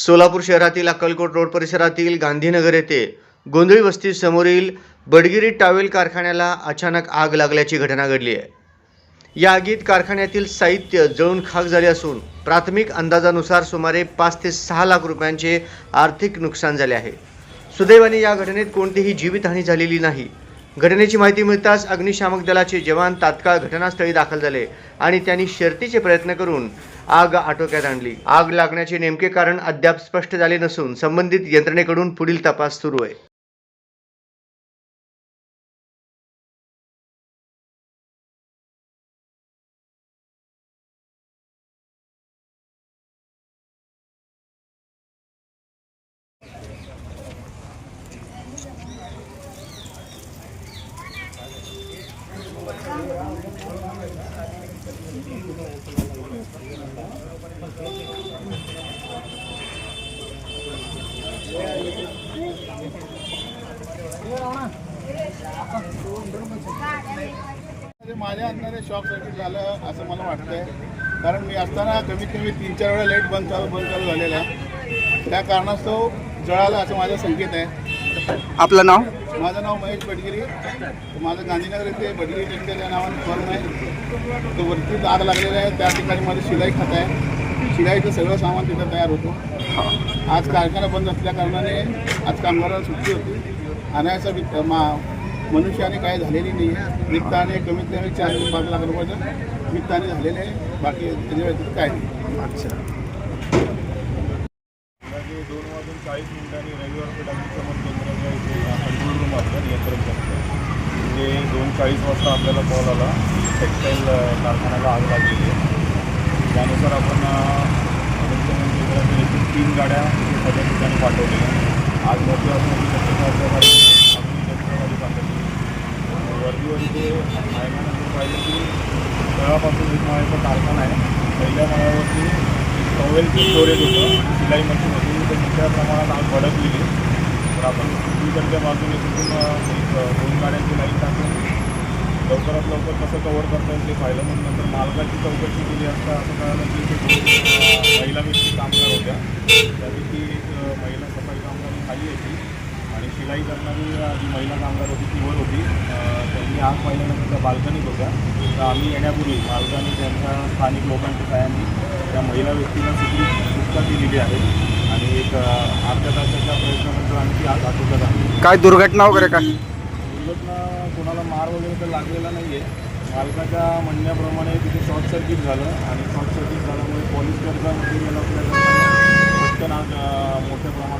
सोलापूर शहरातील अक्कलकोट रोड परिसरातील गांधीनगर येथे गोंधळी वस्ती समोरील बडगिरी टॉवेल कारखान्याला अचानक आग लागल्याची घटना घडली आहे। या आगीत कारखान्यातील साहित्य जळून खाक झाले असून प्राथमिक अंदाजानुसार सुमारे 5 ते 6 लाख रुपयांचे आर्थिक नुकसान झाले आहे। सुदैवाने या घटनेत कोणतीही जीवितहानी झालेली नाही। घटनेची माहिती मिळताच अग्निशामक दलाचे जवान तात्काळ घटनास्थळी दाखल झाले आणि त्यांनी शर्थीचे प्रयत्न करून आग आटोक्यात आणली। आग लागण्याचे नेमके कारण अद्याप स्पष्ट झाले नसून संबंधित यंत्रणेकडून पुढील तपास सुरू आहे। माझ्या अंदाजे शॉक सर्किट झालं असं मला वाटतंय, कारण मी असताना कमीत कमी 3-4 वेळा लाईट बंद चालू झालेला आहे। त्या कारणास्तव जळालं असं माझा संकेत आहे। आपलं नाव? माझं नाव महेश बडगिरी। माझं गांधीनगर येथे बडगिरी टेक्सटाईल या नावाने फर्म आहे। तो वरती आग लागलेला आहे, त्या ठिकाणी माझं शिलाई खातं आहे। शिलाईचं सगळं सामान तिथं तयार होतो। आज कारखाना बंद असल्या कारणाने आज कामगारांना सुट्टी होती। आणायचा मनुष्याने काय झालेली नाही आहे। निघताने कमीत कमी 4 ते 5 लाख रुपयाचं निघताने झालेले आहे, बाकी त्याच्या व्यतिरिक्त काय नाही। अच्छा, 2:40 रविवार पेठ अग्निशमन केंद्राच्या इथे कंट्रोल रूम असतं, नियंत्रण कक्ष। म्हणजे 2:40 वाजता आपल्याला कॉल आला, टेक्सटाईल कारखान्याला आग लागलेली आहे। त्यानुसार आपण अग्निशमन केंद्राच्या एकूण 3 गाड्या सगळ्या ठिकाणी पाठवलेल्या। आग मोठी असण्याची शक्यता असल्यामुळे आम्ही गाडी पाठवली। वरतीवर इथे मायमानंतर पाहिजे की तळापासून एक माळ्याचा कारखाना आहे। पहिल्या माळ्यावरती टॉवेलचं स्टोरेज होतं, शिलाई मशीन होती, तर मोठ्या प्रमाणात आग भडकलेली। तर आपण दुसरीकडच्या बाजूने तिथून 2 गाड्यांची लाईन टाकून लवकरात लवकर कसं कव्हर करता येईल ते पाहिलं। मग नंतर मालकाची चौकशी केली असता असं कळालं की इथे 2 महिला व्यक्ती कामगार होत्या। त्यापैकी एक महिला सफाई कामगार खाली होती आणि शिलाई करणारी जी महिला कामगार होती ती वर होती। त्यांनी आग पाहिल्यानंतर त्या बाल्कनीत होत्या। तर आम्ही येण्यापूर्वी मालकाने त्यांच्या स्थानिक लोकांच्या सहाय्याने त्या महिला व्यक्तीला सुटका केलेली आहे आणि एक अर्ध्या तासाच्या प्रयत्नानंतर आम्ही ती आग आटोक्यात आणली। काय दुर्घटना वगैरे काय? दुर्घटना कोणाला मार वगैरे तर लागलेला नाही आहे। मालकाच्या म्हणण्याप्रमाणे तिथे शॉर्ट सर्किट झालं आणि शॉर्ट सर्किट झाल्यामुळे पॉलिश करता मटेरियल असल्यामुळे पटकन आग मोठ्या प्रमाणात